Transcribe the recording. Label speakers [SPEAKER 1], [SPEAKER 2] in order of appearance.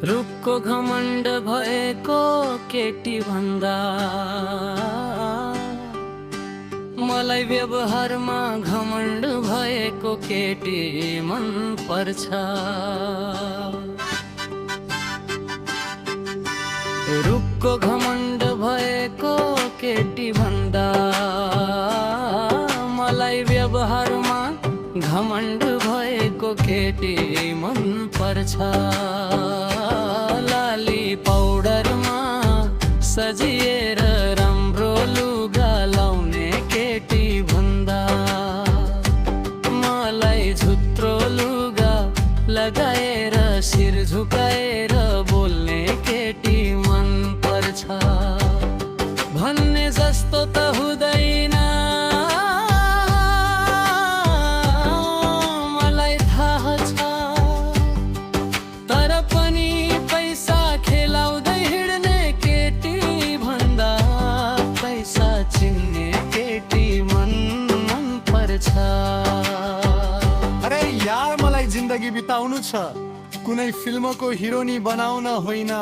[SPEAKER 1] रुखको घमण्ड भएको केटी भन्दा मलाई व्यवहारमा घमण्ड भएको केटी मन पर्छ। रुखको घमण्ड भएको केटी भन्दा मलाई व्यवहारमा घमण्ड भएको केटी मन पर्छ। लाली पाउडरमा सजिएर राम्रो लुगा लाउने केटी भन्दा मलाई झुत्रो लुगा लगाएर शिर झुकाएर बोल्ने केटी मन पर्छ। भन्ने जस्तो त हुँदैन मलाई थाहा छ, तर पनि पैसा खेलाउँदै हिँड्ने केटी भन्दा पैसा चिन्ने केटी मन पर्छ।
[SPEAKER 2] अरे यार, मलाई जिन्दगी बिताउनु छ, कुनै फिल्मको हिरोनी बनाउन होइन।